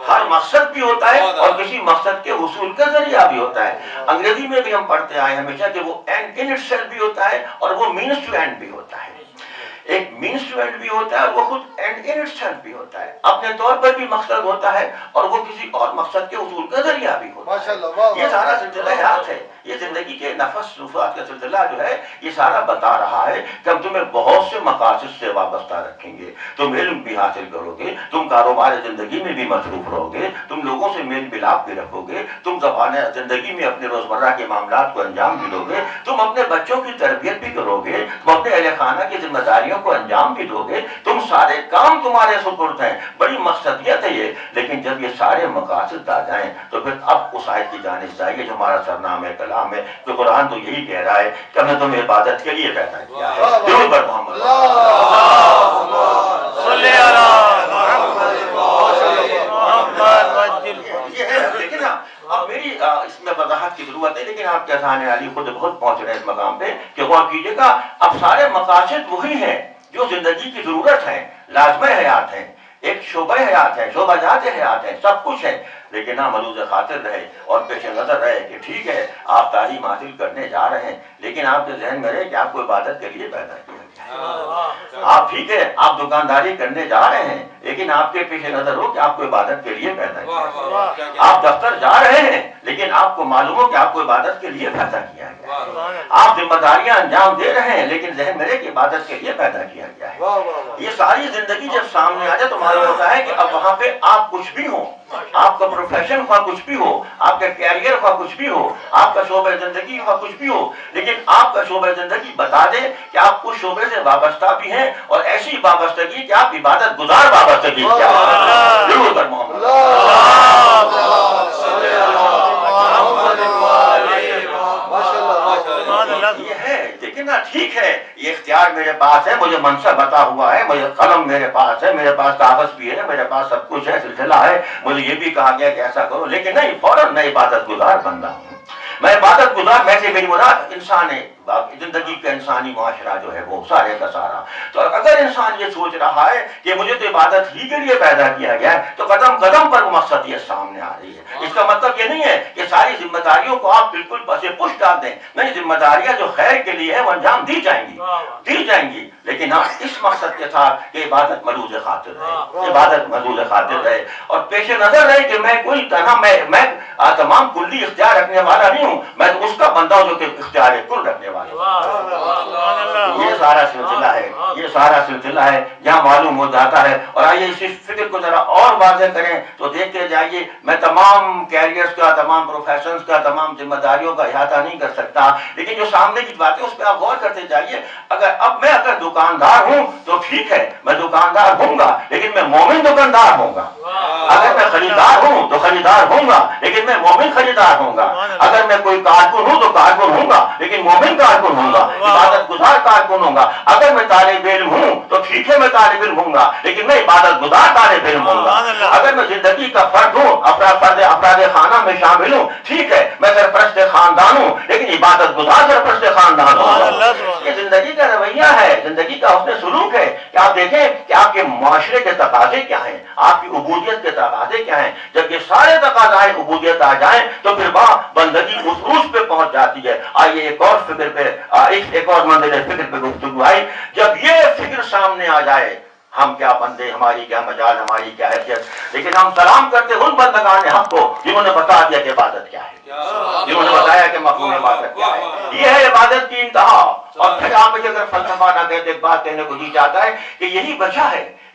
ہر مقصد بھی ہوتا ہے اور کسی مقصد کے حصول کا ذریعہ بھی ہوتا ہے. انگریزی میں بھی ہم پڑھتے آئے ہمیشہ کہ وہ اینڈ ان اٹ سیلف بھی ہوتا ہے اور وہ مینس ٹو اینڈ بھی ہوتا ہے. ایک مینس ٹو اینڈ بھی ہوتا ہے اور وہ خود اینڈ ان اٹ سیلف بھی ہوتا ہے. اپنے طور پر بھی مقصد ہوتا ہے اور وہ کسی اور مقصد کے حصول کا ذریعہ بھی ہوتا ہے. یہ سارا سلسلہ حیات ہے. یہ زندگی کے نفس نفات کا سلسلہ جو ہے یہ سارا بتا رہا ہے کہ ہم تمہیں بہت سے مقاصد سے وابستہ رکھیں گے. تم علم بھی حاصل کرو گے، تم کاروبار زندگی میں بھی مصروف رہو گے، تم لوگوں سے میل ملاپ بھی رکھو گے، تم زبان زندگی میں اپنے روزمرہ کے معاملات کو انجام بھی دو گے، تم اپنے بچوں کی تربیت بھی کرو گے، تم اپنے اہل خانہ کی ذمہ داریوں کو انجام بھی دو گے. تم سارے کام تمہارے سپرد ہیں. بڑی مقصدیت ہے یہ. لیکن جب یہ سارے مقاصد آ جائیں تو پھر اب اس آیت کی جانب چاہیے جو ہمارا سرنامہ کلام ہے. تو قرآن تو یہی کہہ رہا ہے کہ ہم نے تمہیں عبادت کے لیے پیدا کیا ہے. ضرور پر محمد یہ ہے. لیکن اب میری اس میں وضاحت کی ضرورت ہے، لیکن آپ کے ذہن علی خود بہت پہنچ رہے ہیں اس مقام پہ کہ غور کیجیے گا. اب سارے مقاصد وہی ہیں جو زندگی کی ضرورت ہیں، لازمہ حیات ہیں، ایک شعبہ حیات ہے، شعبہ جات حیات ہے، سب کچھ ہے. لیکن ہم ملوز خاطر رہے اور پیش نظر رہے کہ ٹھیک ہے آپ تعلیم حاصل کرنے جا رہے ہیں، لیکن آپ کے ذہن میں رہے کہ آپ کو عبادت کے لیے پیدا کیا گیا. آپ ٹھیک ہے آپ دکانداری کرنے جا رہے ہیں، لیکن آپ کے پیش نظر ہو کہ آپ کو عبادت کے لیے پیدا کیا گیا. آپ دفتر جا رہے ہیں لیکن آپ کو معلوم ہو کہ آپ کو عبادت کے لیے پیدا کیا گیا. آپ ذمہ داریاں انجام دے رہے ہیں لیکن ذہن میں رہے کہ عبادت کے لیے پیدا کیا گیا ہے. یہ ساری زندگی جب سامنے آ جائے تو معلوم ہوتا ہے کہ اب وہاں پہ آپ کچھ بھی ہو، آپ کا پروفیشن خواہ کچھ بھی ہو، آپ کا کیریئر خواہ کچھ بھی ہو، آپ کا شعبہ زندگی خواہ کچھ بھی ہو، لیکن آپ کا شعبہ زندگی بتا دے کہ آپ اس شعبے سے وابستہ بھی ہیں اور ایسی وابستگی کہ آپ عبادت گزار وابستگی کیا ہے. ضرور کر محمد یہ ہے. لیکن نا ٹھیک ہے یہ اختیار میرے پاس ہے، مجھے منصب بتا ہوا ہے، مجھے قلم میرے پاس ہے، میرے پاس کاغذ بھی ہے، میرے پاس سب کچھ ہے، سلسلہ ہے، مجھے یہ بھی کہا گیا کہ ایسا کرو. لیکن نہیں، فوراً میں عبادت گزار بندہ ہوں. میں عبادت گزار میں سے میری مراد انسان ہے. زندگی کا انسانی معاشرہ جو ہے وہ سارے کا سارا. تو اگر انسان یہ سوچ رہا ہے کہ مجھے تو عبادت ہی کے لیے پیدا کیا گیا ہے تو قدم قدم پر وہ مقصدیت سامنے آ رہی ہے. اس کا مطلب یہ نہیں ہے کہ ساری ذمہ داریوں کو آپ بالکل پسے پش ڈال دیں. نہیں، ذمہ داریاں جو خیر کے لیے ہے وہ انجام دی جائیں گی، لیکن ہاں اس مقصد کے ساتھ کہ عبادت ملوز خاطر رہے، عبادت ملوز خاطر رہے اور پیش نظر رہے کہ میں کوئی تنہا میں تمام کلی اختیار رکھنے والا نہیں ہوں، میں تو اس کا بندہ ہوں جو کہ اختیار کل رکھنے والا. یہ سارا سلسلہ ہے، یہ سارا سلسلہ ہے جہاں معلوم ہو جاتا ہے. اور آئیے اسی فکر کو ذرا اور واضح کریں تو دیکھتے جائیے. میں تمام کیریئرز کا، تمام پروفیشنز کا، تمام ذمہ داریوں کا احاطہ نہیں کر سکتا، لیکن جو سامنے کی باتیں اس پہ آپ غور کرتے جائیے. اگر دکاندار ہوں تو ٹھیک ہے میں دکاندار ہوں گا لیکن میں مومن دکاندار ہوں گا. اگر میں خریدار ہوں تو خریدار ہوں گا لیکن میں مومن خریدار ہوں گا. اگر میں کوئی کارکن ہوں تو کارکن ہوں گا لیکن مومن کارکن ہوں گا، عبادت گزار کارکن ہوں گا. اگر میں طالب علم ہوں تو ٹھیک ہے میں طالب علم ہوں گا لیکن میں عبادت گزار طالب علم ہوں گا. اگر میں زندگی کا فرد ہوں، افراد خانہ میں شامل ہوں، ٹھیک ہے میں سرپرست خاندان ہوں لیکن عبادت گزار سرپرست خاندان ہوں. یہ زندگی کا رویہ ہے، زندگی کا حسن سلوک ہے کہ آپ دیکھیں کہ آپ کے معاشرے کے تقاضے کیا ہیں، آپ کی عبودیت کے تقاضے کیا ہیں. جب یہ سارے تقاضائے عبودیت آ جائیں تو پھر وہاں بندگی اس عروج پہ پہنچ جاتی ہے. آئیے ایک اور فکر پہ، ایک اور منزل فکر پہ گفتگو آئی. جب یہ فکر سامنے آ جائے ہم کیا بندے، ہماری کیا مجال، ہماری کیا حیثیت. لیکن ہم سلام کرتے ان بندگان حق کو جنہوں نے بتا دیا کہ عبادت کیا ہے، جنہوں نے بتایا کہ مفہوم عبادت کیا ہے. یہ ہے عبادت کی انتہا. اور پھر آپ اگر فلسفہ نہ کہتے ایک بات کہنے کو جی چاہتا ہے کہ یہی وجہ ہے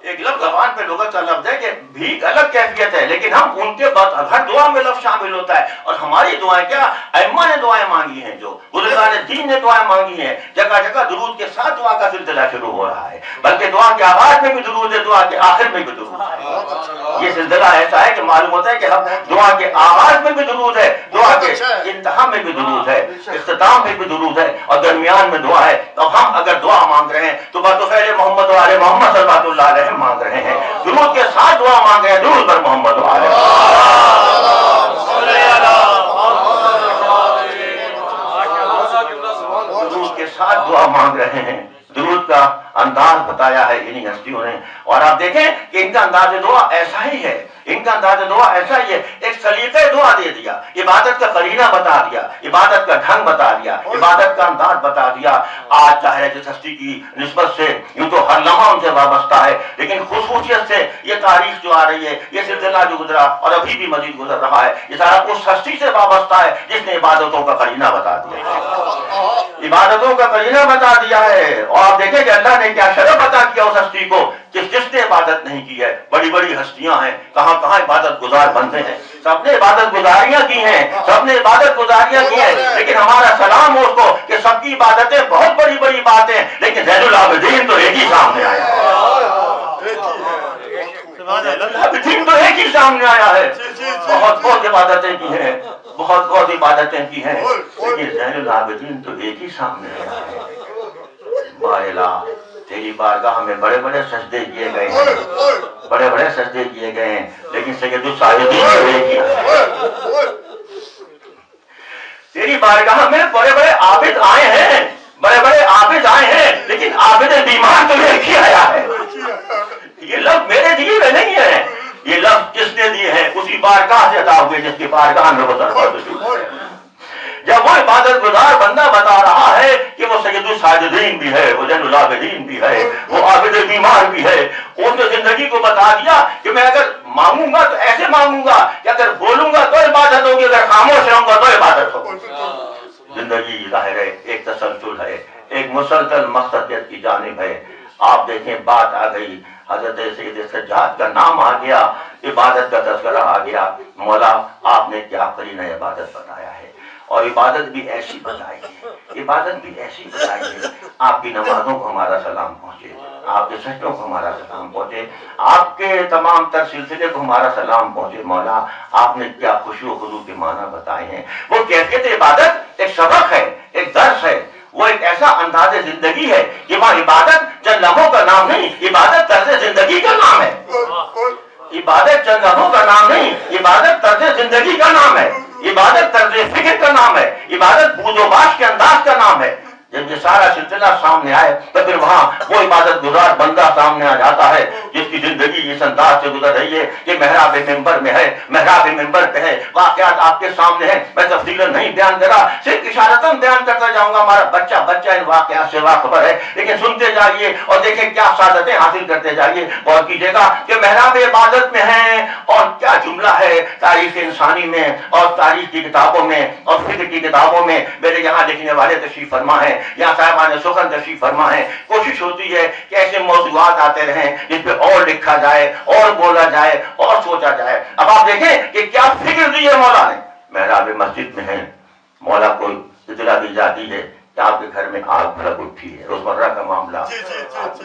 ایک لفظ زبان پہ لغت کا لفظ ہے کہ بھیک الگ کیفیت ہے، لیکن ہم ان کے بعد ہر دعا میں لفظ شامل ہوتا ہے. اور ہماری دعائیں کیا، ائمہ نے دعائیں مانگی ہیں، جو بزرگان دین نے دعائیں مانگی ہیں، جگہ جگہ درود کے ساتھ دعا کا سلسلہ شروع ہو رہا ہے. بلکہ دعا کے آغاز میں بھی درود ہے، دعا کے آخر میں بھی درود ہے. یہ سلسلہ ایسا ہے کہ معلوم ہوتا ہے کہ ہم دعا کے آغاز میں بھی درود ہے، دعا کے انتہا میں بھی درود ہے، اختتام میں بھی درود ہے، اور درمیان میں دعا ہے. تو ہم اگر دعا مانگ رہے ہیں تو بطفیل محمد و آل محمد صلی اللہ علیہ مانگ رہے ہیں، درود کے ساتھ دعا مانگ رہے ہیں، درود پر محمد و آل درود کے ساتھ دعا مانگ رہے ہیں. درود کا انداز بتایا ہے انہی ہستیوں نے، اور آپ دیکھیں کہ ان کا انداز دعا ایسا ہی ہے، ان کا انداز دعا ایسا ہی ہے. ایک سلیقہ دعا دے دیا، عبادت کا قرینہ بتا دیا، عبادت کا ڈھنگ بتا دیا، عبادت کا انداز بتا دیا. آج ظاہر جس ہستی کی نسبت سے یوں تو ہر لمحہ ان سے وابستہ ہے، لیکن خصوصیت سے یہ تاریخ جو آ رہی ہے، یہ سلسلہ جو گزرا اور ابھی بھی مزید گزر رہا ہے، یہ سارا اس ہستی سے وابستہ ہے جس نے عبادتوں کا قرینہ بتا دیا ہے، عبادتوں کا قرینہ بتا دیا ہے. اور آپ دیکھیں کہ اللہ نے کیا شرف عطا کیا اس ہستی کو جس نے عبادت نہیں کی ہے. بڑی بڑی ہستیاں ہیں، کہاں کہاں عبادت گزار بنتے ہیں، سب نے عبادت گزاریاں کی ہیں، سب نے عبادت گزاریاں کی ہیں، لیکن ہمارا سلام ہو اس کو کہ سب کی عبادتیں بہت بڑی بڑی باتیں، لیکن زین العابدین تو ایک ہی سامنے آیا ہے، العابدین تو ایک ہی سامنے آیا ہے. بہت بہت عبادتیں کی ہیں، بہت بہت عبادتیں کی ہیں، لیکن زین العابدین تو ایک ہی سامنے آیا ہے. بارلا تیری بارگاہ میں بڑے بڑے سجدے کیے گئے ہیں، بڑے بڑے سجدے کیے گئے ہیں، لیکن سید الساجدین تو ایک ہی ہے. تیری بارگاہ میں بڑے بڑے عابد آئے ہیں، بڑے بڑے عابد آئے ہیں، لیکن عابد بیمار تو ایک ہی آیا ہے. یہ لفظ میرے دیے ہوئے نہیں ہیں، یہ لفظ کس نے دیے ہیں؟ اسی بارگاہ سے عطا ہوئے جس کی بارگاہ میں گزر. جب وہ عبادت گزار بندہ بتا رہا ہے کہ وہ سید الساجدین بھی ہے، وہ زین العابدین بھی ہے، وہ عابد بیمار بھی ہے، اس نے زندگی کو بتا دیا کہ میں اگر مانگوں گا تو ایسے مانگوں گا کہ اگر بولوں گا تو عبادت ہوگی، اگر خاموش رہوں گا تو عبادت ہوگی. زندگی ظاہر ہے ایک تسلسل ہے، ایک مسلسل مقصدیت کی جانب ہے. آپ دیکھیں بات آ گئی، حضرت سید سجاد کا نام آ گیا، عبادت کا تذکرہ آ گیا. مولا آپ نے کیا قرینہ عبادت بتایا ہے، اور عبادت بھی ایسی بتائی ہے، عبادت بھی ایسی بتائی ہے. آپ کی نمازوں کو ہمارا سلام پہنچے، آپ کے سجدوں کو ہمارا سلام پہنچے، آپ کے تمام تر سلسلے کو ہمارا سلام پہنچے. مولا آپ نے کیا خشوع و خضوع کے معنی بتائے ہیں. وہ کیفیت عبادت ایک سبق ہے، ایک درس ہے، وہ ایک ایسا انداز زندگی ہے کہ وہاں عبادت چند لمحوں کا نام نہیں، عبادت طرز زندگی کا نام ہے. عبادت چند لمحوں کا نام نہیں، عبادت طرز زندگی کا نام ہے، عبادت طرز فکر کا نام ہے، عبادت بود و باش کے انداز کا نام ہے. جب یہ سارا سلسلہ سامنے آئے تو پھر وہاں وہ عبادت گزار بندہ سامنے آ جاتا ہے جس کی زندگی اس انداز سے گزر رہی ہے کہ محراب منبر میں ہے، محراب منبر پہ ہے. واقعات آپ کے سامنے ہیں، میں تفصیلاً نہیں بیان کر رہا، صرف اشارتاً بیان کرتا جاؤں گا. ہمارا بچہ ان واقعات سے باخبر ہے، لیکن سنتے جائیے اور دیکھیں کیا سعادتیں حاصل کرتے جائیے. غور کیجیے گا کہ محراب عبادت میں ہیں، اور کیا جملہ ہے تاریخ انسانی میں اور تاریخ کی کتابوں میں اور فکر کی کتابوں میں. میرے یہاں لکھنے والے تشریف فرما ہے، یہاں صاحبان سخن تشریف فرما ہے. کوشش ہوتی ہے کہ ایسے موضوعات آتے رہیں جس پہ اور لکھا جائے اور بولا جائے اور سوچا جائے. اب آپ دیکھیں کہ کیا فکر دی ہے مولا نے. محراب مسجد میں ہے، مولا کو اطلاع دی جاتی ہے کہ آپ کے گھر میں آگ بھڑک اٹھی ہے. روزمرہ کا معاملہ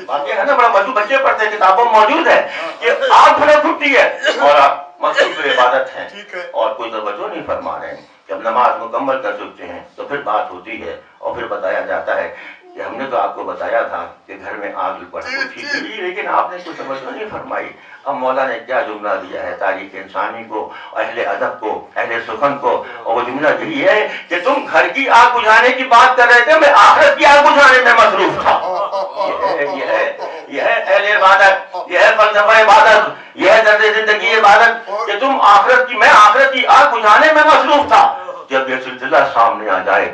باقی ہے نا، بڑا موضوع بچے پڑھتے کتابوں موجود ہے کہ آگ بھڑک اٹھی ہے اور مسجد پہ عبادت ہے اور کوئی توجہ نہیں فرما رہے ہیں. جب نماز مکمل کر چکتے ہیں تو پھر بات ہوتی ہے اور پھر بتایا جاتا ہے کہ ہم نے تو آپ کو بتایا تھا کہ گھر میں آگ بھڑک اٹھی تھی، لیکن آپ نے کوئی توجہ نہیں فرمائی. اب مولا نے کیا جملہ دیا ہے تاریخ انسانی کو، اہل ادب کو، اہل سخن کو، اور وہ جملہ یہی ہے کہ تم گھر کی آگ بجھانے کی بات کر رہے تھے، میں آخرت کی آگ بجھانے میں مصروف تھا. یہ ہے اہل عبادت، یہ ہے فلسفہ عبادت، یہ ہے درد زندگی عبادت کہ تم میں آخرت کی آگ بجھانے میں مصروف تھا. جب یہ سلسلہ سامنے آ جائے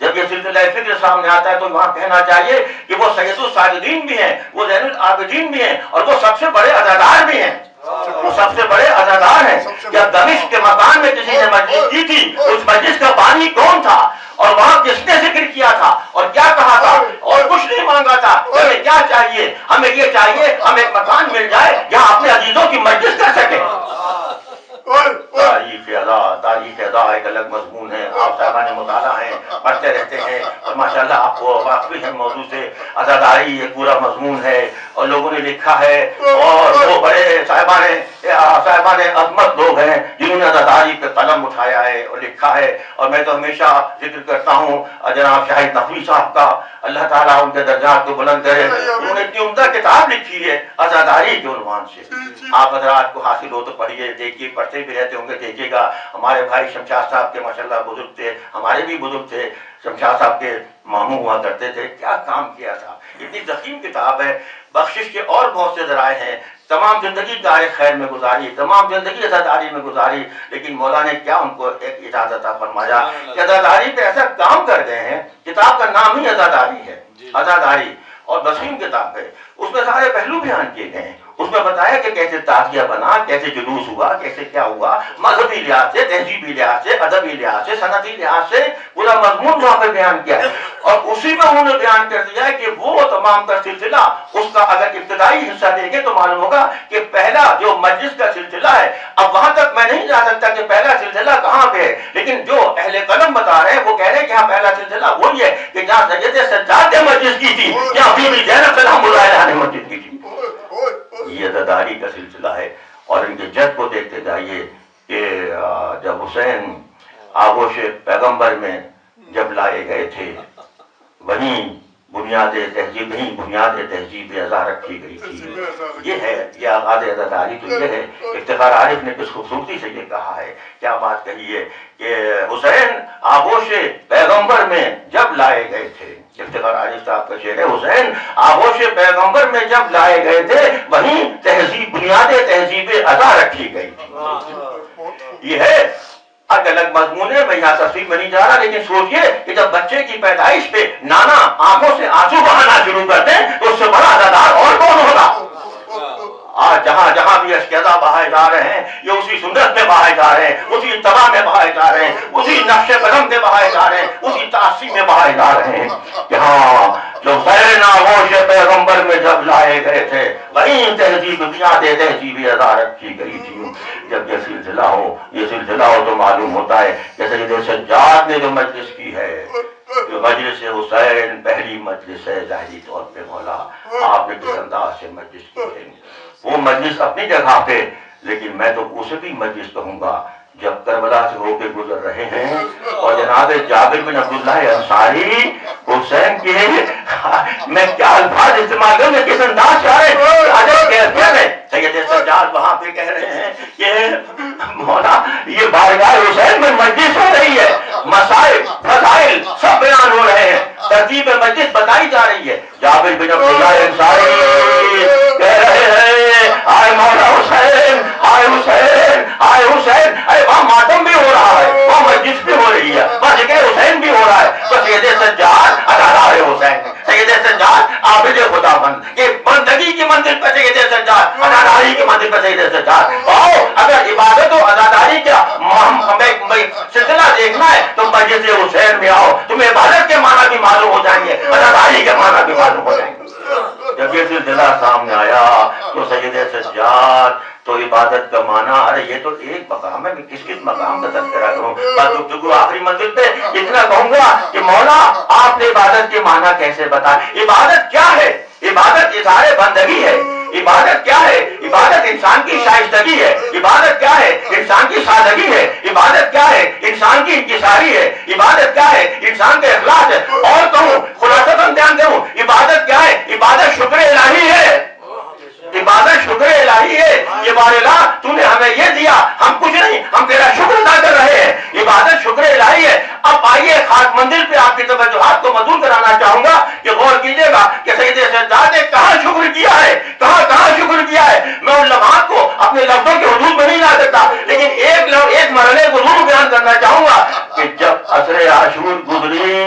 جب یہ سلسلہ فکر سامنے آتا ہے تو وہاں کہنا چاہیے کہ وہ سید الساجدین بھی ہیں، وہ زین العابدین بھی ہیں، اور وہ سب سے بڑے عزادار بھی ہیں، وہ سب سے بڑے عزادار ہیں۔ جب دمشق کے مکان میں کسی نے مجلس کی تھی، اس مجلس کا بانی کون تھا اور وہاں کس نے ذکر کیا تھا اور کیا کہا تھا؟ اور کچھ نہیں مانگا تھا۔ ہمیں کیا چاہیے؟ ہمیں یہ چاہیے ہمیں ایک مکان مل جائے جہاں اپنے عزیزوں کی مجلس کر سکے۔ تاریخ ادا ایک الگ مضمون ہے، آپ صاحبان مطالعہ ہیں، پڑھتے رہتے ہیں، اور ماشاءاللہ آپ کو واقفی ہیں موضوع سے۔ عزاداری یہ پورا مضمون ہے اور لوگوں نے لکھا ہے، اور وہ بڑے صاحبان عظمت لوگ ہیں جنہوں نے عزاداری پہ قلم اٹھایا ہے اور لکھا ہے۔ اور میں تو ہمیشہ ذکر کرتا ہوں جناب شاہد نقوی صاحب کا، اللہ تعالیٰ ان کے درجات کو بلند کرے، انہوں نے اتنی عمدہ کتاب لکھی ہے عزاداری کے عنوان سے۔ آپ حضرات کو حاصل ہو تو پڑھیے، دیکھیے، پڑھتے بھی رہتے ہوں گے، دیکھیے گا۔ ہمارے بھائی شمشاد صاحب کے ماشاءاللہ بزرگ تھے، ہمارے بھی بزرگ تھے، شمشاد صاحب کے ماموں ہوا کرتے تھے، کیا کام کیا تھا۔ اتنی ضخیم کتاب ہے۔ بخشش کے اور بہت سے ذرائع ہیں، تمام زندگی دار خیر میں گزاری، تمام زندگی عزاداری میں گزاری، لیکن مولا نے کیا ان کو ایک اجازت عطا فرمایا کہ عزاداری پہ ایسا کام کر گئے ہیں۔ کتاب کا نام ہی عزاداری ہے، عزاداری، اور وسیم کتاب ہے، اس میں سارے پہلو بیان کیے گئے ہیں۔ اس میں بتایا کہ کیسے تازیہ بنا، کیسے جلوس ہوا، کیسے کیا ہوا، مذہبی لحاظ سے، تہذیبی لحاظ سے، ادبی لحاظ سے، صنعتی لحاظ سے پورا مضمون وہاں پہ بیان کیا ہے۔ اور اسی میں انہوں نے بیان کر دیا ہے کہ وہ تمام کا سلسلہ، اس کا اگر ابتدائی حصہ دیکھیں تو معلوم ہوگا کہ پہلا جو مجلس کا سلسلہ ہے، اب وہاں تک میں نہیں جا سکتا کہ پہلا سلسلہ کہاں پہ ہے، لیکن جو اہل قلم بتا رہے ہیں وہ کہہ رہے ہیں کہ ہاں پہلا سلسلہ وہی ہے کہ جہاں سید سجاد نے مجلس کی تھی، جہاں بی بی زینب سلام اللہ علیہا نے مسجد کی تھی۔ یہ عزاداری کا سلسلہ ہے۔ اور ان کے جد کو دیکھتے جائیے کہ جب حسین آغوش پیغمبر میں جب لائے گئے تھے، وہیں بنیاد تہذیب ازا رکھی گئی تھی۔ یہ ہے، یہ آغاز عزاداری تو یہ ہے۔ افتخار عارف نے کس خوبصورتی سے یہ کہا ہے، کیا بات کہی ہے کہ حسین آغوش پیغمبر میں جب لائے گئے تھے، افتخار عارف صاحب کا شعر ہے، حسین آغوش پیغمبر میں جب لائے گئے تھے، وہیں بنیاد تہذیب ازا رکھی گئی تھی۔ یہ ہے الگ الگ مضمون ہے، میں یہاں تفصیل میں نہیں جا رہا، لیکن سوچئے کہ جب بچے کی پیدائش پہ نانا آنکھوں سے آنسو بہانا شروع کر دیں تو اس سے بڑا عزادار اور کون ہوگا۔ آج جہاں جہاں بھی اشکیزہ بہائے جا رہے ہیں، یہ اسی سنت میں بہائے جا رہے ہیں، اسی اتباع میں بہائے جا رہے ہیں، اسی نقش قدم میں بہائے جا رہے ہیں، اسی تعصیب میں بہائے جا رہے ہیں کہ ہاں جو حسین آغوش پیغمبر میں جب لائے گئے تھے، وہیں تہذیب بنیاد تہذیب ازا رکھی گئی تھی۔ جب یہ سلسلہ ہو تو معلوم ہوتا ہے کہ سید سجاد نے جو مجلس کی ہے، جو مجلس حسین پہلی مجلس ہے، ظاہری طور پہ مولا آپ نے جس انداز سے مجلس کی ہے، وہ مجلس اپنی جگہ پہ، لیکن میں تو اسے بھی مجلس کہوں گا جب کربلا سے ہو کے گزر رہے ہیں اور جناب جابر بن عبداللہ انصاری حسین کے میں کیا الفاظ استعمال کروں، میں کس انداز سے آ رہے ہیں، سید سجاد وہاں پہ کہہ رہے ہیں کہ مولا یہ بارگاہ حسین میں مجلس ہو رہی ہے، مسائل فضائل سب بیان ہو رہے ہیں، ترتیب مجلس بتائی جا رہی ہے۔ جابر بن عبداللہ انصاری کہہ رہے ہیں آئے مولا حسین، آئے حسین، آئے حسین، ارے وہاں ماتم بھی ہو رہا ہے، وہاں مسجد بھی ہو رہی ہے، وہاں ذکر حسین بھی ہو رہا ہے، تو سید سجاد عزادار حسین، سید سجاد عابد خدا بند کہ بندگی کی منزل پہ سید سجاد، عزاداری کی منزل پہ سید سجاد۔ اور اگر عبادت و عزاداری کا سلسلہ دیکھنا ہے تو مجلس حسین میں آؤ، تمہیں عبادت کے معنی بھی معلوم ہو جائیں گے، عزاداری کے معنی بھی معلوم ہو جائیں گے۔ جب یہ سلسلہ سامنے آیا تو سید سجاد تو عبادت کا معنی، ارے یہ تو ایک مقام ہے، میں کس مقام کا تذکرہ کروں، بس گفتگو آخری منزل پہ اتنا کہوں گا کہ مولا آپ نے عبادت کے معنی کیسے بتائے۔ عبادت کیا ہے؟ عبادت اظہار بندگی ہے۔ عبادت کیا ہے؟ عبادت انسان کی شائستگی ہے۔ عبادت کیا ہے؟ انسان کی سادگی ہے۔ عبادت کیا ہے؟ انسان کی انکساری ہے۔ عبادت کیا ہے؟ انسان کا اخلاص ہے۔ اور کہوں خلاصتاً دھیان دوں، عبادت کیا ہے؟ عبادت شکر الہی ہے، عبادت شکر الہی ہے۔ یہ بار اللہ تو نے ہمیں یہ دیا، ہم کچھ نہیں، ہم تیرا شکر ادا کر رہے ہیں، عبادت شکر الہی ہے۔ اب آئیے خاص منزل پہ آپ کی توجہات کو مدعو کرانا چاہوں گا کہ غور کیجئے گا کہ سید سجاد نے کہاں شکر کیا ہے، کہاں شکر کیا ہے۔ میں ان لمحات کو اپنے لفظوں کے حدود میں نہیں لا سکتا، لیکن ایک مرحلے کو ضرور بیان کرنا چاہوں گا کہ جب عصر عاشور گزری